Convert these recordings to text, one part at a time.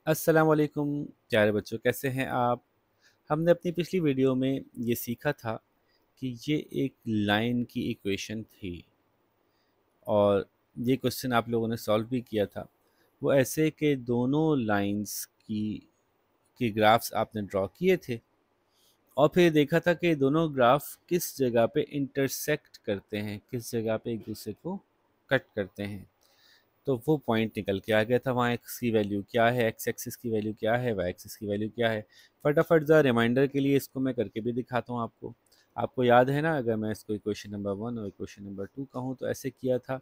अस्सलाम वालेकुम प्यारे बच्चों, कैसे हैं आप। हमने अपनी पिछली वीडियो में ये सीखा था कि ये एक लाइन की इक्वेशन थी और ये क्वेश्चन आप लोगों ने सॉल्व भी किया था। वो ऐसे कि दोनों लाइंस की ग्राफ्स आपने ड्रॉ किए थे और फिर देखा था कि दोनों ग्राफ किस जगह पे इंटरसेक्ट करते हैं, किस जगह पे एक दूसरे को कट करते हैं। तो वो पॉइंट निकल के आ गया था, वहाँ एक्स की वैल्यू क्या है, एक्स एक्सिस की वैल्यू क्या है, वाई एक्सिस की वैल्यू क्या है। फटाफट ज़रा रिमाइंडर के लिए इसको मैं करके भी दिखाता हूँ आपको। आपको याद है ना, अगर मैं इसको इक्वेशन नंबर 1 और इक्वेशन नंबर 2 कहूँ तो ऐसे किया था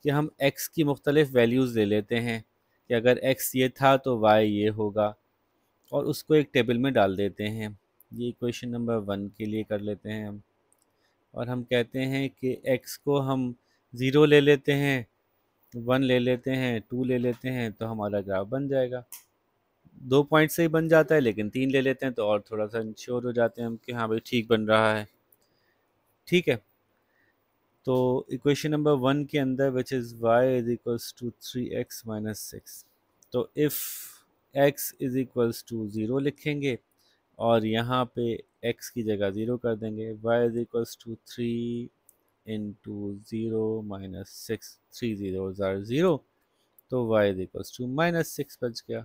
कि हम एक्स की मुख्तलिफ वैल्यूज़ ले लेते हैं कि अगर एक्स ये था तो वाई ये होगा और उसको एक टेबल में डाल देते हैं। ये इक्वेशन नंबर 1 के लिए कर लेते हैं हम। और हम कहते हैं कि एक्स को हम ज़ीरो ले लेते हैं, 1 ले लेते हैं, 2 ले लेते हैं, तो हमारा ग्राफ बन जाएगा। 2 पॉइंट से ही बन जाता है, लेकिन 3 ले लेते हैं तो और थोड़ा सा इंश्योर हो जाते हैं हम कि हाँ भाई ठीक बन रहा है। ठीक है, तो इक्वेशन नंबर 1 के अंदर which is Y is equals to 3x - 6, तो if x is equals to 0 लिखेंगे और यहाँ पे x की जगह 0 कर देंगे। y is equals to 3 into 0 - 6, 3 zeros are 0, तो y इज इक्वल्स टू -6 बच गया।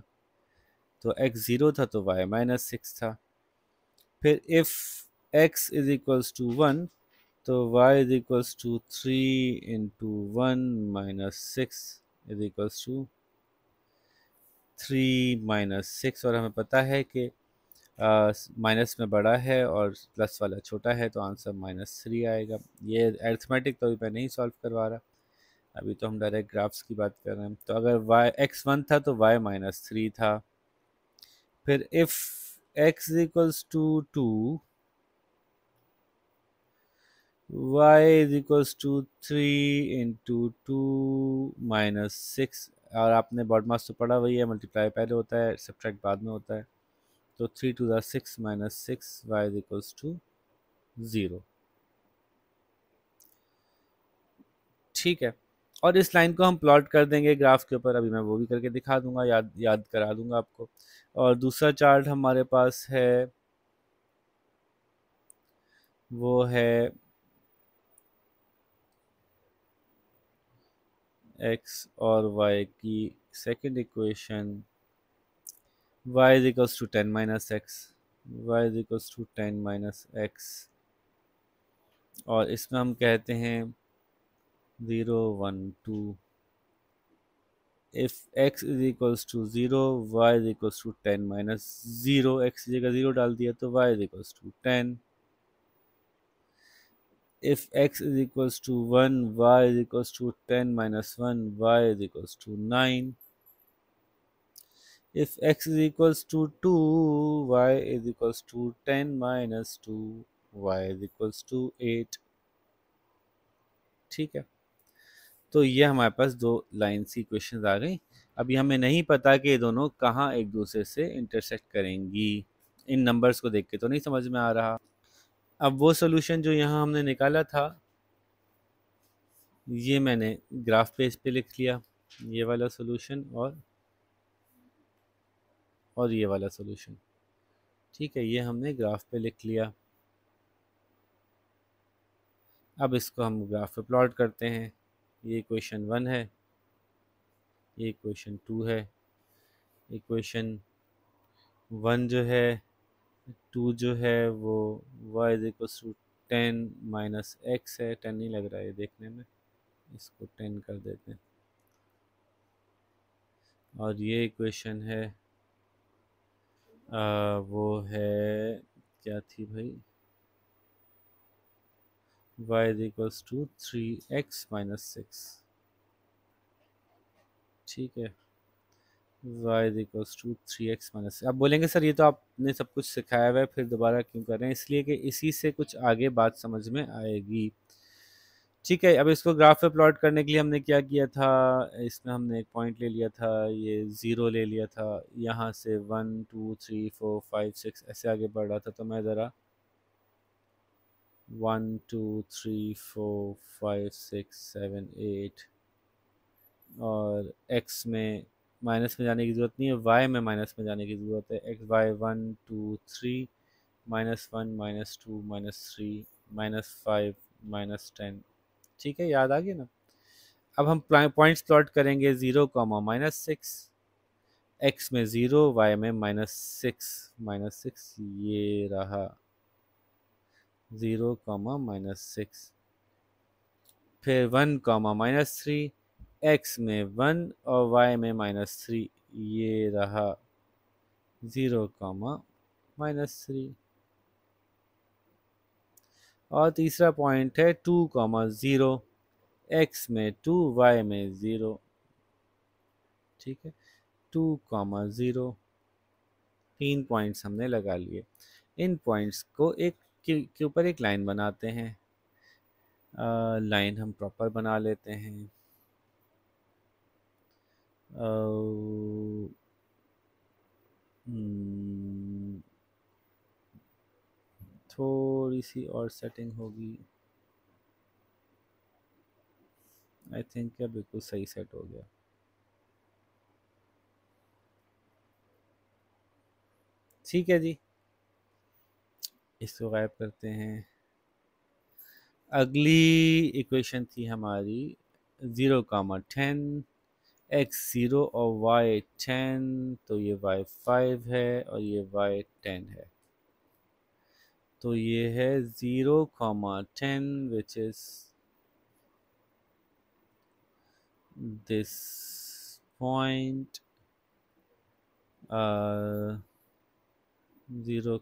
तो x 0 था तो y -6 था। फिर if x is equals to 1, तो y is equals to 3 into 1 - 6 is equals to 3 - 6। और हमें पता है कि माइनस में बड़ा है और प्लस वाला छोटा है, तो आंसर -3 आएगा। ये अरिथमेटिक तो अभी मैं नहीं सॉल्व करवा रहा, अभी तो हम डायरेक्ट ग्राफ्स की बात कर रहे हैं। तो अगर x 1 था तो y -3 था। फिर if x equals to 2, y is equals to 3 into 2 - 6, और आपने बॉड मास तो पढ़ा, वही है, मल्टीप्लाई पहले होता है, सब्ट्रैक्ट बाद में होता है। तो 3 to the 6 -6, y is equals to 0। ठीक है, और इस लाइन को हम प्लॉट कर देंगे ग्राफ के ऊपर, अभी मैं वो भी करके दिखा दूंगा, याद याद करा दूंगा आपको। और दूसरा चार्ट हमारे पास है, वो है x और y की second equation, y is equals to 10 minus x, y is equals to 10 minus x, और इसमें हम कहते हैं 0 1 2। if x is equals to 0, y is equals to 10 minus 0, x की जगह 0 डाल दिया तो y is equals to 10। if x is equals to 1, y is equals to 10 minus 1, y is equals to 9। if x is equals to 2, y is equals to 10 minus 2, y is equals to 8। ठीक है, तो ये हमारे पास दो lines की questions आ गई। अभी हमें नहीं पता कि ये दोनों कहाँ एक दूसरे से इंटरसेक्ट करेंगी। इन नंबर्स को देख के तो नहीं समझ में आ रहा। अब वो सोल्यूशन जो यहाँ हमने निकाला था, ये मैंने ग्राफ पेज पे लिख लिया, ये वाला सोल्यूशन और ये वाला सोल्यूशन। ठीक है, ये हमने ग्राफ पे लिख लिया। अब इसको हम ग्राफ पे प्लॉट करते हैं। ये इक्वेशन 1 है, ये इक्वेशन 2 है। इक्वेशन 1 जो है, 2 जो है वो y is equal to 10 minus X है। 10 नहीं लग रहा है ये देखने में, इसको 10 कर देते हैं। और ये इक्वेशन है, वो है, क्या थी भाई, y is equal to 3x - 6। ठीक है, y is equal to 3x - 6। अब बोलेंगे सर ये तो आपने सब कुछ सिखाया हुआ है, फिर दोबारा क्यों कर रहे हैं? इसलिए कि इसी से कुछ आगे बात समझ में आएगी। ठीक है, अब इसको ग्राफ पे प्लॉट करने के लिए हमने क्या किया था, इसमें हमने एक पॉइंट ले लिया था, ये 0 ले लिया था। यहाँ से 1 2 3 4 5 6 ऐसे आगे बढ़ रहा था, तो मैं ज़रा 1 2 3 4 5 6 7 8 और x में माइनस में जाने की ज़रूरत नहीं है, वाई में माइनस में जाने की ज़रूरत है। X Y 1 2 3, -1 -2 -3 -5 -10। ठीक है, याद आ गया ना। अब हम पॉइंट्स प्लॉट करेंगे, 0, -6, एक्स में 0, वाई में -6, ये रहा 0, -6। फिर 1, -3, एक्स में 1 और वाई में -3, ये रहा 0, -3। और तीसरा पॉइंट है 2, 0, एक्स में 2, वाई में 0। ठीक है, 2, 0, 3 पॉइंट्स हमने लगा लिए। इन पॉइंट्स को एक के ऊपर एक लाइन बनाते हैं। लाइन हम प्रॉपर बना लेते हैं। थोड़ी सी और सेटिंग होगी। आई थिंक क्या बिल्कुल सही सेट हो गया। ठीक है जी, इसको गायब करते हैं। अगली इक्वेशन थी हमारी 0, 10, एक्स 0 और वाई 10, तो ये वाई 5 है और ये वाई 10 है। तो ये है 0, 10 विच इज दिस पॉइंट, 0,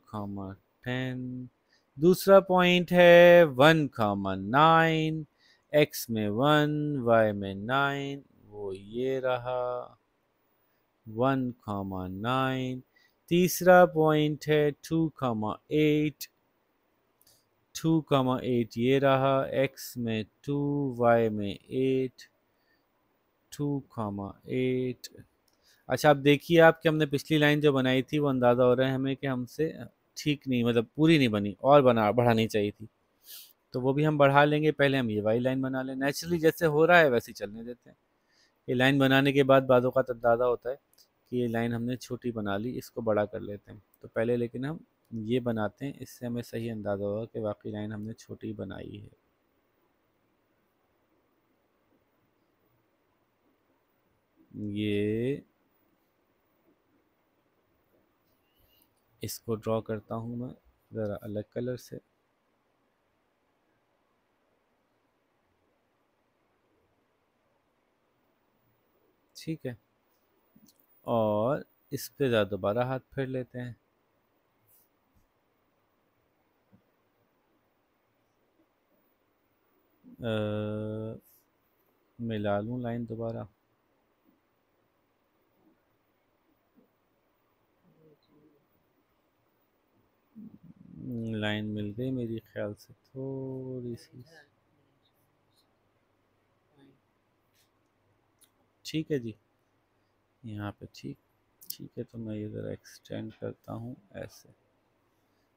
10। दूसरा पॉइंट है 1, 9, एक्स में 1, वाई में 9, वो ये रहा 1, 9। तीसरा पॉइंट है 2, 8, 2, 8 ये रहा, एक्स में 2, वाई में 8, 2, 8। अच्छा, अब देखिए आप कि हमने पिछली लाइन जो बनाई थी वो अंदाज़ा हो रहा है हमें कि हमसे ठीक नहीं, मतलब पूरी नहीं बनी और बढ़ानी चाहिए थी। तो वो भी हम बढ़ा लेंगे। पहले हम ये वाली लाइन बना लें, नेचुरली जैसे हो रहा है वैसे ही चलने देते हैं। ये लाइन बनाने के बाद बातों का अंदाज़ा होता है कि ये लाइन हमने छोटी बना ली, इसको बड़ा कर लेते हैं। तो पहले लेकिन हम ये बनाते हैं, इससे हमें सही अंदाज़ा होगा कि वाकई लाइन हमने छोटी बनाई है। ये इसको ड्रॉ करता हूँ मैं ज़रा अलग कलर से। ठीक है, और इस पे ज़रा दोबारा हाथ फेर लेते हैं। मिला लूँ लाइन दोबारा। लाइन मिल गई मेरी ख्याल से थोड़ी सी। ठीक है जी, यहाँ पे ठीक ठीक है। तो मैं ये ज़रा एक्सटेंड करता हूँ ऐसे।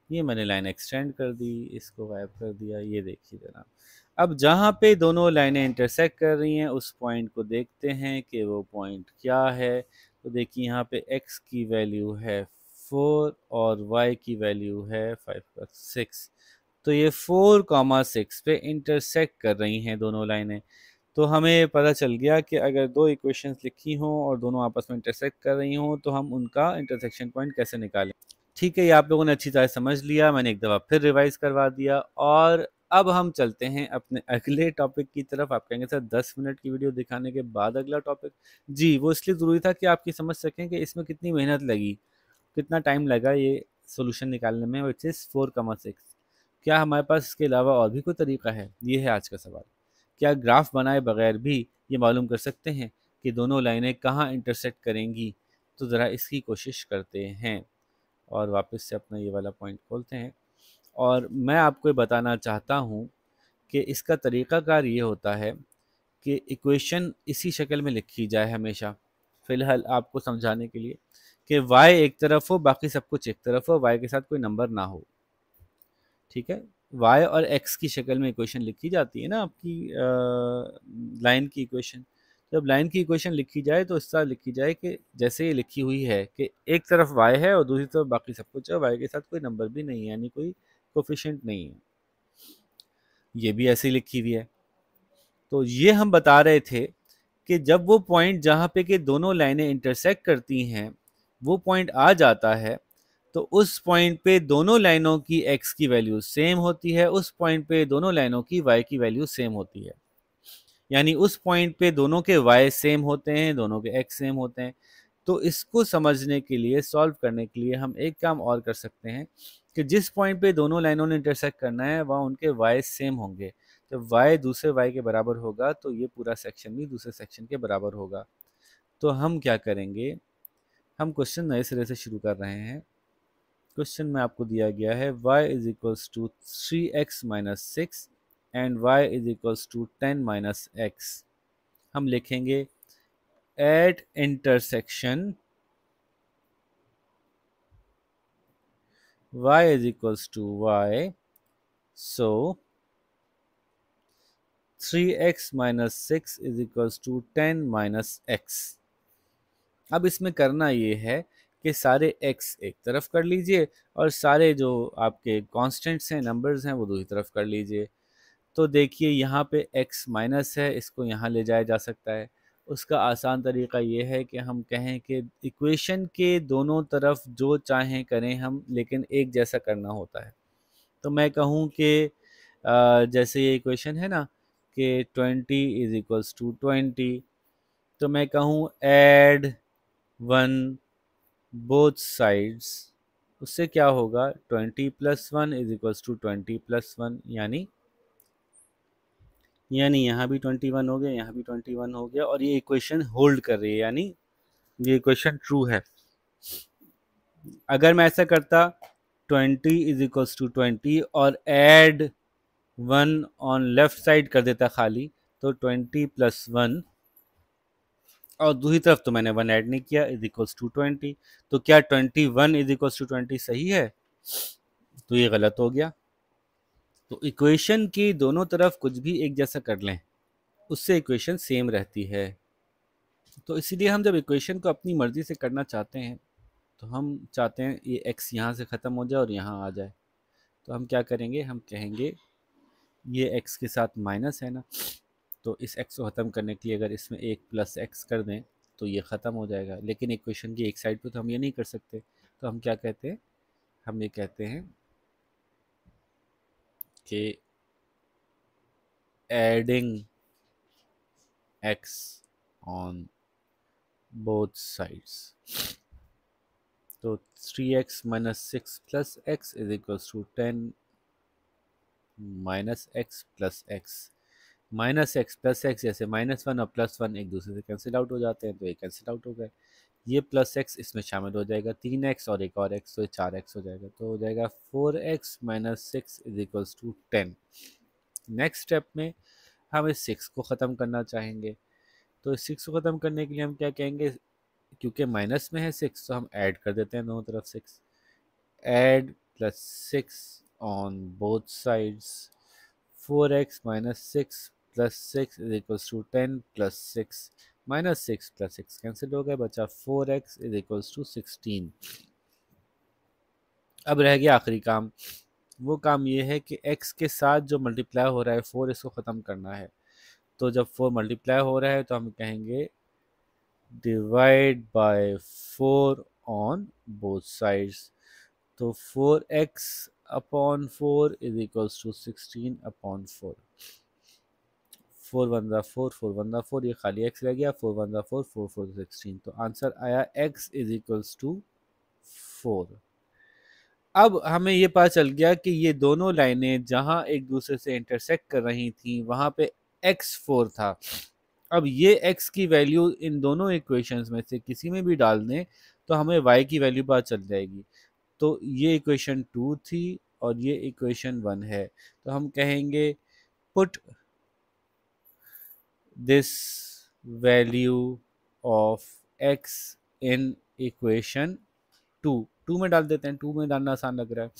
ये मैंने लाइन एक्सटेंड कर दी, इसको गायब कर दिया। ये देखिए जनाब, अब जहाँ पे दोनों लाइनें इंटरसेक्ट कर रही हैं उस पॉइंट को देखते हैं कि वो पॉइंट क्या है। तो देखिए यहाँ पे x की वैल्यू है 4 और y की वैल्यू है 5 + 6। तो ये 4, 6 पे इंटरसेक्ट कर रही हैं दोनों लाइनें। तो हमें पता चल गया कि अगर दो इक्वेशंस लिखी हों और दोनों आपस में इंटरसेक्ट कर रही हों तो हम उनका इंटरसेक्शन पॉइंट कैसे निकालें। ठीक है, ये आप लोगों ने अच्छी तरह समझ लिया, मैंने एक दफ़ा फिर रिवाइज़ करवा दिया। और अब हम चलते हैं अपने अगले टॉपिक की तरफ। आप कहेंगे सर 10 मिनट की वीडियो दिखाने के बाद अगला टॉपिक? जी, वो इसलिए ज़रूरी था कि आप ये समझ सकें कि इसमें कितनी मेहनत लगी, कितना टाइम लगा ये सॉल्यूशन निकालने में, व्हिच इज़ 4,6। क्या हमारे पास इसके अलावा और भी कोई तरीका है? ये है आज का सवाल। क्या ग्राफ बनाए बगैर भी ये मालूम कर सकते हैं कि दोनों लाइनें कहाँ इंटरसेक्ट करेंगी? तो ज़रा इसकी कोशिश करते हैं और वापस से अपना ये वाला पॉइंट खोलते हैं। और मैं आपको ये बताना चाहता हूँ कि इसका तरीक़ाकार ये होता है कि इक्वेशन इसी शक्ल में लिखी जाए हमेशा। फ़िलहाल आपको समझाने के लिए कि y एक तरफ हो, बाकी सब कुछ एक तरफ हो, y के साथ कोई नंबर ना हो। ठीक है, y और x की शक्ल में इक्वेशन लिखी जाती है ना आपकी लाइन की इक्वेशन। जब लाइन की इक्वेशन लिखी जाए तो इस तरह लिखी जाए कि जैसे ये लिखी हुई है कि एक तरफ y है और दूसरी तरफ बाकी सब कुछ है, y के साथ कोई नंबर भी नहीं है, यानी कोई कोफिशिएंट नहीं है। ये भी ऐसे ही लिखी हुई है। तो ये हम बता रहे थे कि जब वो पॉइंट जहाँ पे कि दोनों लाइनें इंटरसेक्ट करती हैं वो पॉइंट आ जाता है, तो उस पॉइंट पे दोनों लाइनों की x की वैल्यू सेम होती है, उस पॉइंट पे दोनों लाइनों की y की वैल्यू सेम होती है। यानी उस पॉइंट पे दोनों के y सेम होते हैं, दोनों के x सेम होते हैं। तो इसको समझने के लिए, सॉल्व करने के लिए हम एक काम और कर सकते हैं कि जिस पॉइंट पे दोनों लाइनों ने इंटरसेक्ट करना है वहाँ उनके y सेम होंगे। जब y दूसरे y के बराबर होगा तो ये पूरा सेक्शन भी दूसरे सेक्शन के बराबर होगा। तो हम क्या करेंगे, हम क्वेश्चन नए सिरे से शुरू कर रहे हैं। क्वेश्चन में आपको दिया गया है y is equals to 3x minus 6 and y is equals to 10 minus x। हम लिखेंगे at intersection y is equals to y, so 3x minus 6 is equals to 10 minus x। अब इसमें करना ये है कि सारे x एक तरफ कर लीजिए और सारे जो आपके कांस्टेंट्स हैं, नंबर्स हैं, वो दूसरी तरफ कर लीजिए। तो देखिए यहाँ पे x माइनस है, इसको यहाँ ले जाया जा सकता है। उसका आसान तरीका ये है कि हम कहें कि इक्वेशन के दोनों तरफ जो चाहें करें हम, लेकिन एक जैसा करना होता है। तो मैं कहूँ कि जैसे ये इक्वेशन है ना कि 20 इज इक्वल्स टू 20, तो मैं कहूँ ऐड 1 बोथ साइड्स। उससे क्या होगा, 20 plus 1 is equals to 20 plus 1, यानी यहाँ भी 21 हो गया, यहाँ भी 21 हो गया, और ये इक्वेशन होल्ड कर रही है, यानी ये इक्वेशन ट्रू है। अगर मैं ऐसा करता 20 इज इक्वल्स टू 20 और ऐड 1 ऑन लेफ्ट साइड कर देता खाली, तो 20 प्लस 1, और दूसरी तरफ तो मैंने 1 ऐड नहीं किया, इज इक्वल्स टू 20। तो क्या 21 इज इक्वल्स टू 20 सही है? तो ये गलत हो गया। तो इक्वेशन की दोनों तरफ कुछ भी एक जैसा कर लें, उससे इक्वेशन सेम रहती है। तो इसीलिए हम जब इक्वेशन को अपनी मर्जी से करना चाहते हैं, तो हम चाहते हैं ये x यहाँ से ख़त्म हो जाए और यहाँ आ जाए। तो हम क्या करेंगे, हम कहेंगे ये x के साथ माइनस है ना, तो इस x को ख़त्म करने के लिए अगर इसमें एक प्लस x कर दें तो ये ख़त्म हो जाएगा। लेकिन इक्वेशन की एक साइड पे तो हम ये नहीं कर सकते, तो हम क्या कहते हैं, हम ये कहते हैं कि adding x on both sides. तो 3x minus 6 plus x is equals to 10 minus x plus x। Minus X plus X, जैसे -1 और +1 एक दूसरे से कैंसिल आउट हो जाते हैं, तो ये कैंसिल आउट हो गए। ये प्लस एक्स इसमें शामिल हो जाएगा, 3x और एक और x, तो ये 4x हो जाएगा। तो हो जाएगा 4x minus 6 is equals to 10। Next step में हम इस 6 को ख़त्म करना चाहेंगे। तो इस 6 को ख़त्म करने के लिए हम क्या कहेंगे, क्योंकि माइनस में है 6 तो हम ऐड कर देते हैं दोनों तरफ 6। Add plus 6 on both sides, 4x minus 6 plus 6 is equals to 10 plus 6, minus 6 plus 6 cancel हो गया, बचा 4x इज इक्वल्स टू 16। अब रह गया आखिरी काम। वो काम ये है कि x के साथ जो मल्टीप्लाई हो रहा है 4, इसको ख़त्म करना है। तो जब 4 मल्टीप्लाई हो रहा है तो हम कहेंगे divide by 4 on both sides. तो 4x upon 4 is equals to 16 upon 4। 4 one ज़ा 4, 4 वन ज़ा 4, ये खाली x रह गया, 4 वन ज़ा 4, 4 4 16। तो आंसर आया x इज इक्वल्स टू 4। अब हमें ये पता चल गया कि ये दोनों लाइनें जहाँ एक दूसरे से इंटरसेक्ट कर रही थी वहाँ पे x4 था। अब ये x की वैल्यू इन दोनों इक्वेशंस में से किसी में भी डाल दें तो हमें y की वैल्यू पता चल जाएगी। तो ये इक्वेशन 2 थी और ये इक्वेशन 1 है। तो हम कहेंगे put this value of x in equation 2 में डाल देते हैं। 2 में डालना आसान लग रहा है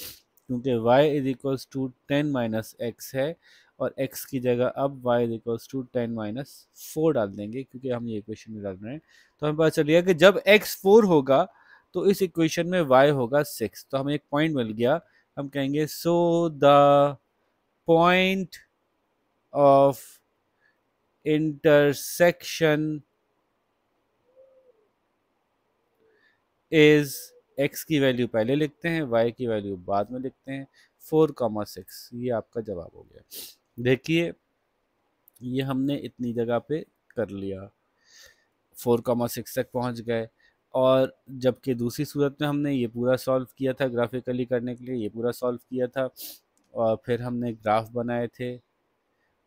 क्योंकि y is equals to 10 minus X है और x की जगह अब y इज इक्वल्स टू 10 - 4 डाल देंगे, क्योंकि हम ये इक्वेशन में डाल रहे हैं। तो हमें पता चल गया कि जब x 4 होगा तो इस इक्वेशन में y होगा 6। तो हमें एक पॉइंट मिल गया। हम कहेंगे so the point of intersection is, x की वैल्यू पहले लिखते हैं, y की वैल्यू बाद में लिखते हैं, 4,6। ये आपका जवाब हो गया। देखिए ये हमने इतनी जगह पे कर लिया, 4,6 तक पहुंच गए। और जबकि दूसरी सूरत में हमने ये पूरा सॉल्व किया था, ग्राफिकली करने के लिए ये पूरा सॉल्व किया था, और फिर हमने ग्राफ बनाए थे,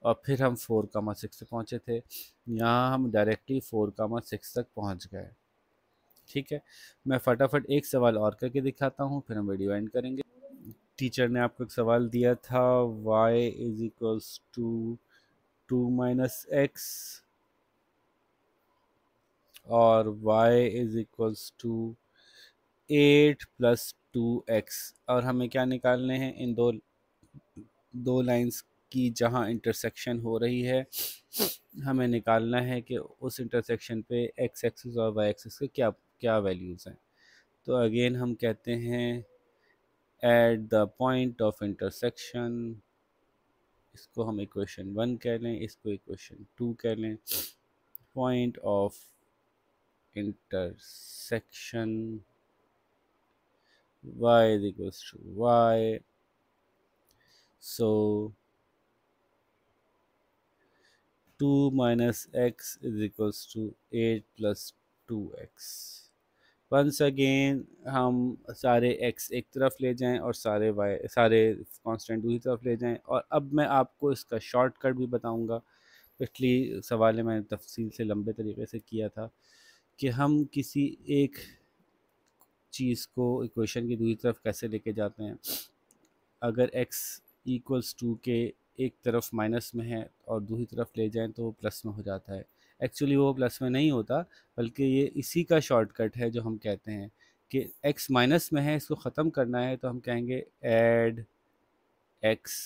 और फिर हम 4,6 से पहुंचे थे। यहाँ हम डायरेक्टली 4,6 तक पहुंच गए। ठीक है, मैं फटाफट एक सवाल और करके दिखाता हूँ, फिर हम वीडियो एंड करेंगे। टीचर ने आपको एक सवाल दिया था, y is equals to 2 - x और y is equals to 8 + 2x, और हमें क्या निकालने हैं, इन दो दो लाइंस की जहां इंटरसेक्शन हो रही है, हमें निकालना है कि उस इंटरसेक्शन पे x एक्सिस और y एक्सिस के क्या क्या वैल्यूज़ हैं। तो अगेन हम कहते हैं at the point of intersection, इसको हम इक्वेशन 1 कह लें, इसको इक्वेशन 2 कह लें। Point of intersection y is equals to y, so 2 - x is equals to 8 + 2x। Once again हम सारे x एक तरफ ले जाएं और सारे कांस्टेंट दूसरी तरफ ले जाएं। और अब मैं आपको इसका शॉर्टकट भी बताऊंगा। पिछली सवाल में मैंने तफसील से लंबे तरीके से किया था कि हम किसी एक चीज़ को इक्वेशन की दूसरी तरफ कैसे लेके जाते हैं। अगर x इक्वल्स टू के एक तरफ माइनस में है और दूसरी तरफ ले जाएं तो वो प्लस में हो जाता है। एक्चुअली वो प्लस में नहीं होता, बल्कि ये इसी का शॉर्टकट है जो हम कहते हैं कि x माइनस में है, इसको ख़त्म करना है तो हम कहेंगे add x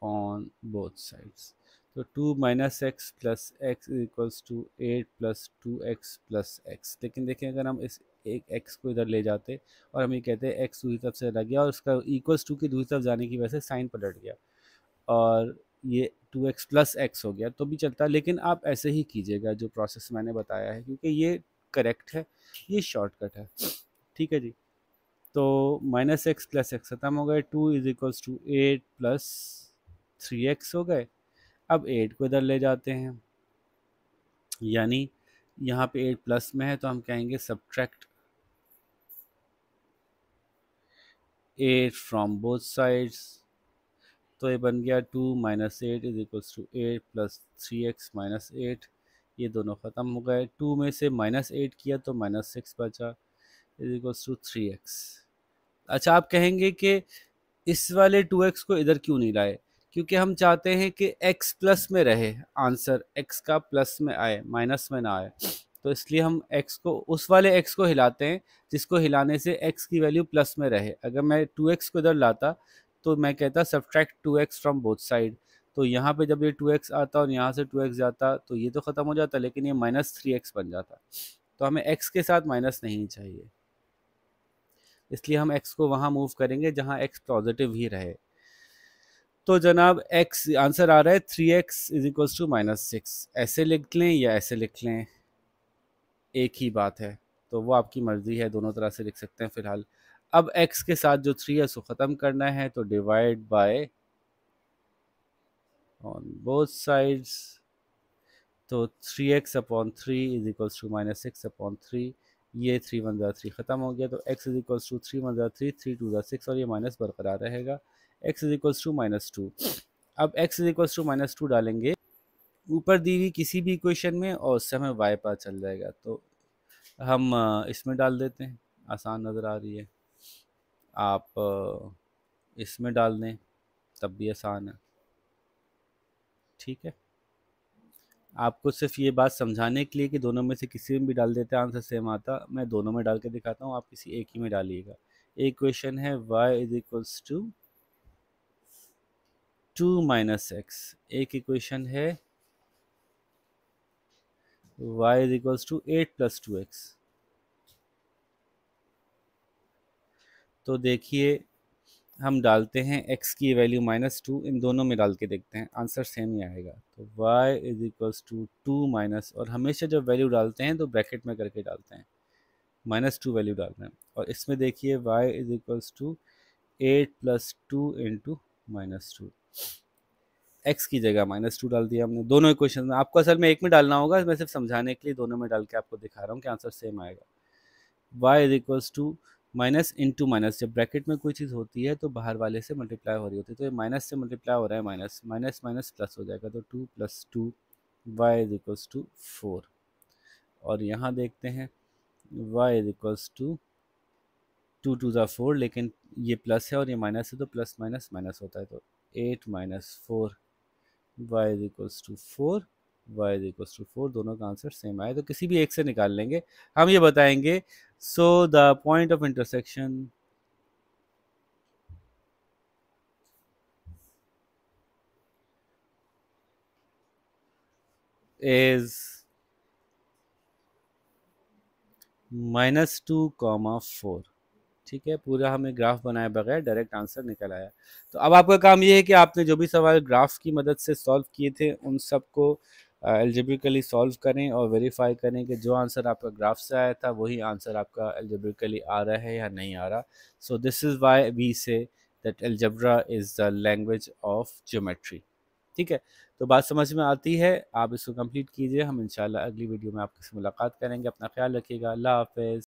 on both sides. तो 2 - x + x equals to 8 + 2x + x। लेकिन देखें, अगर हम इस एक x को इधर ले जाते और हम ये कहते हैं x दूसरी तरफ से लग गया और उसका इक्वल्स टू की दूसरी तरफ जाने की वजह से साइन पलट गया और ये 2x + x हो गया तो भी चलता है। लेकिन आप ऐसे ही कीजिएगा जो प्रोसेस मैंने बताया है, क्योंकि ये करेक्ट है, ये शॉर्टकट है। ठीक है जी। तो -x + x ख़त्म हो गए, 2 इज इक्वल्स टू 8 + 3x हो गए। अब 8 को इधर ले जाते हैं, यानी यहाँ पे 8 प्लस में है तो हम कहेंगे सब्ट्रैक्ट 8 फ्रॉम बोथ साइड्स। तो ये बन गया 2 - 8 इज इक्वल्स टू 8 + 3x - 8। ये दोनों ख़त्म हो गए। 2 में से -8 किया तो -6 बचा, इज इक्वल्स टू 3x। अच्छा, आप कहेंगे कि इस वाले 2x को इधर क्यों नहीं लाए? क्योंकि हम चाहते हैं कि x प्लस में रहे, आंसर x का प्लस में आए, माइनस में ना आए। तो इसलिए हम x को, उस वाले x को हिलाते हैं जिसको हिलाने से x की वैल्यू प्लस में रहे। अगर मैं 2x को इधर लाता तो मैं कहता subtract 2x from both side. तो यहाँ पे जब ये 2x आता और यहाँ से 2x जाता तो ये तो ख़त्म हो जाता, लेकिन ये -3x बन जाता। तो हमें x के साथ माइनस नहीं चाहिए, इसलिए हम x को वहाँ मूव करेंगे जहाँ x पॉजिटिव ही रहे। तो जनाब x आंसर आ रहा है 3x इज इक्वल्स टू -6। ऐसे लिख लें या ऐसे लिख लें, एक ही बात है। तो वो आपकी मर्ज़ी है, दोनों तरह से लिख सकते हैं फ़िलहाल। अब x के साथ जो 3 है उसको ख़त्म करना है, तो divide by on both sides. तो 3x/3 इज इक्वल्स टू -6/3। ये 3 1 3 ख़त्म हो गया, तो x इज इक्वल्स टू 3 1 3, 3 2 6, और ये माइनस बरकरार रहेगा। x is equals to -2। अब x इज इक्वल्स टू -2 डालेंगे ऊपर दी हुई किसी भी इक्वेशन में और उससे हमें y पता चल जाएगा। तो हम इसमें डाल देते हैं, आसान नज़र आ रही है। आप इसमें डाल दें तब भी आसान है। ठीक है, आपको सिर्फ ये बात समझाने के लिए कि दोनों में से किसी में भी डाल देते हैं आंसर सेम आता, मैं दोनों में डाल के दिखाता हूँ, आप किसी एक ही में डालिएगा। एक क्वेश्चन है y is equals to two minus X, एक इक्वेशन है y is equals to 8 plus 2x। तो देखिए हम डालते हैं x की वैल्यू -2, इन दोनों में डाल के देखते हैं, आंसर सेम ही आएगा। तो y is equals to 2 minus, और हमेशा जब वैल्यू डालते हैं तो ब्रैकेट में करके डालते हैं, -2 वैल्यू डाल रहे हैं। और इसमें देखिए y is equals to 8 plus 2 into -2, x की जगह -2 डाल दिया हमने दोनों इक्वेशन में। आपको असल में एक में डालना होगा, मैं सिर्फ समझाने के लिए दोनों में डाल के आपको दिखा रहा हूँ कि आंसर सेम आएगा। y is equals to minus into minus, जब ब्रैकेट में कोई चीज़ होती है तो बाहर वाले से मल्टीप्लाई हो रही होती है, तो ये माइनस से मल्टीप्लाई हो रहा है, माइनस माइनस माइनस प्लस हो जाएगा, तो 2 plus 2 y is equals to 4। और यहाँ देखते हैं y is equals to 2 two ज़ा 4, लेकिन ये प्लस है और ये माइनस है तो प्लस माइनस माइनस होता है, तो 8 minus 4 y is equals to 4, y is equals to 4, दोनों का आंसर सेम आए तो किसी भी एक से निकाल लेंगे। हम ये बताएंगे, so the point of intersection is -2, 4। ठीक है, पूरा हमें ग्राफ बनाए बगैर डायरेक्ट आंसर निकल आया। तो अब आपका काम ये है कि आपने जो भी सवाल ग्राफ की मदद से सॉल्व किए थे उन सबको एल्जेब्रिकली सॉल्व करें और वेरीफाई करें कि जो आंसर आपका ग्राफ से आया था वही आंसर आपका एल्जेब्रिकली आ रहा है या नहीं आ रहा। So this is why we say that algebra is the language of geometry. ठीक है, तो बात समझ में आती है, आप इसको कंप्लीट कीजिए। हम इंशाल्लाह अगली वीडियो में आपसे मुलाकात करेंगे। अपना ख्याल रखिएगा। अल्लाह हाफ़िज़।